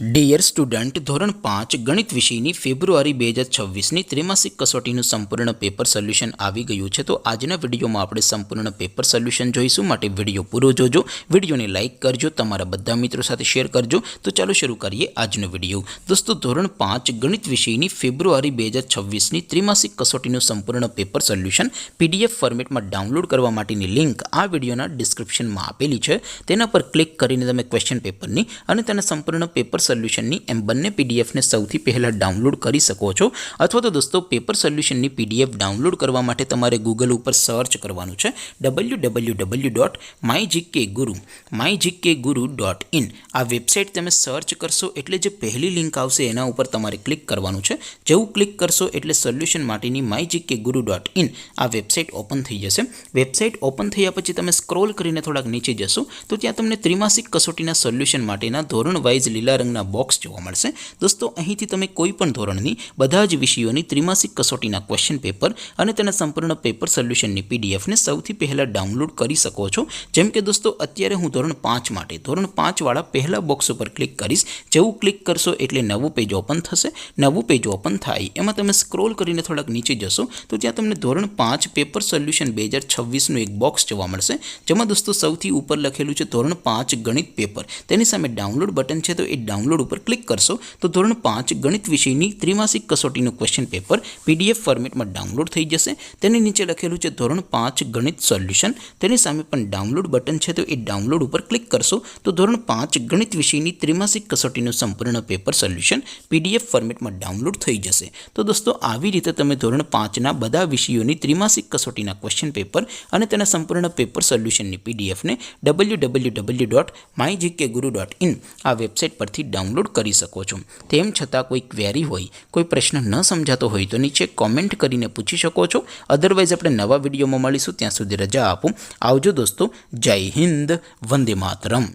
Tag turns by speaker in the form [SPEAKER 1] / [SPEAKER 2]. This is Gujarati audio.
[SPEAKER 1] ડિયર સ્ટુડન્ટ, ધોરણ 5 ગણિત વિષયની ફેબ્રુઆરી 2026ની ત્રિમાસિક કસોટીનું સંપૂર્ણ પેપર સોલ્યુશન આવી ગયું છે. તો આજના વિડીયોમાં આપણે સંપૂર્ણ પેપર સોલ્યુશન જોઈશું. માટે વિડીયો પૂરો જોજો, વિડીયોને લાઇક કરજો, તમારા બધા મિત્રો સાથે શેર કરજો. તો ચાલો શરૂ કરીએ આજનો વિડીયો. દોસ્તો, ધોરણ 5 ગણિત વિષયની ફેબ્રુઆરી 2026ની ત્રિમાસિક કસોટીનું સંપૂર્ણ પેપર સોલ્યુશન PDF ફોર્મેટમાં ડાઉનલોડ કરવા માટેની લિંક આ વિડીયોના ડિસ્ક્રિપ્શનમાં આપેલી છે. તેના પર ક્લિક કરીને તમે ક્વેશ્ચન પેપરની અને તેના સંપૂર્ણ પેપર સોલ્યુશનની એમ બંને પીડીએફને સૌથી પહેલાં ડાઉનલોડ કરી શકો છો. અથવા તો દોસ્તો, પેપર સોલ્યુશનની PDF ડાઉનલોડ કરવા માટે તમારે ગૂગલ ઉપર સર્ચ કરવાનું છે www.mygkguru.in. આ વેબસાઇટ તમે સર્ચ કરશો એટલે જે પહેલી લિંક આવશે એના ઉપર તમારે ક્લિક કરવાનું છે. જેવું ક્લિક કરશો એટલે સોલ્યુશન માટેની mygkguru.in આ વેબસાઇટ ઓપન થઈ જશે. વેબસાઇટ ઓપન થયા પછી તમે સ્ક્રોલ કરીને થોડાક નીચે જશો તો ત્યાં તમને ત્રિમાસિક કસોટીના સોલ્યુશન માટેના ધોરણ વાઇઝ લીલા રંગના બોક્સ જોવા મળશે. દોસ્તો, અહીંથી તમે કોઈ પણ ધોરણની બધા જ વિષયોની ત્રિમાસિક કસોટીના ક્વેશ્ચન પેપર અને તેના સંપૂર્ણ પેપર સોલ્યુશનની પીડીએફને સૌથી પહેલાં ડાઉનલોડ કરી શકો છો. જેમ કે દોસ્તો, અત્યારે હું ધોરણ 5 માટે ધોરણ 5 વાળા પહેલા બોક્સ ઉપર ક્લિક કરીશ. જેવું ક્લિક કરશો એટલે નવું પેજ ઓપન થશે. નવું પેજ ઓપન થાય એમાં તમે સ્ક્રોલ કરીને થોડાક નીચે જશો તો ત્યાં તમને ધોરણ 5 પેપર સોલ્યુશન 2026નું એક બોક્સ જોવા મળશે. જેમાં દોસ્તો સૌથી ઉપર લખેલું છે ધોરણ 5 ગણિત પેપર. તેની સામે ડાઉનલોડ બટન છે, તો એ ડાઉનલોડ ઉપર ક્લિક કરશો તો ધોરણ 5 ગણિત વિષયની ત્રિમાસિક કસોટીનું ક્વેશ્ચન પેપર PDF ફોર્મેટમાં ડાઉનલોડ થઈ જશે. તેની નીચે લખેલું છે ધોરણ 5 ગણિત સોલ્યુશન. તેની સામે પણ ડાઉનલોડ બટન છે, તો એ ડાઉનલોડ ઉપર ક્લિક કરશો તો ધોરણ 5 ગણિત વિષયની ત્રિમાસિક કસોટીનું સંપૂર્ણ પેપર સોલ્યુશન PDF ફોર્મેટમાં ડાઉનલોડ થઈ જશે. તો દોસ્તો, આવી રીતે તમે ધોરણ 5ના બધા વિષયોની ત્રિમાસિક કસોટીના ક્વેશ્ચન પેપર અને તેના સંપૂર્ણ પેપર સોલ્યુશનની પીડીએફને www.mygkguru.in આ વેબસાઇટ પરથી ડાઉનલોડ કરી શકો છો. તેમ છતાં કોઈ ક્વેરી હોય, કોઈ પ્રશ્ન ન સમજાતો હોય તો નીચે કોમેન્ટ કરીને પૂછી શકો છો. અધરવાઇઝ આપણે નવા વિડીયોમાં મળીશું. ત્યાં સુધી રજા આપો. આવજો દોસ્તો. જય હિન્દ. વંદે માતરમ.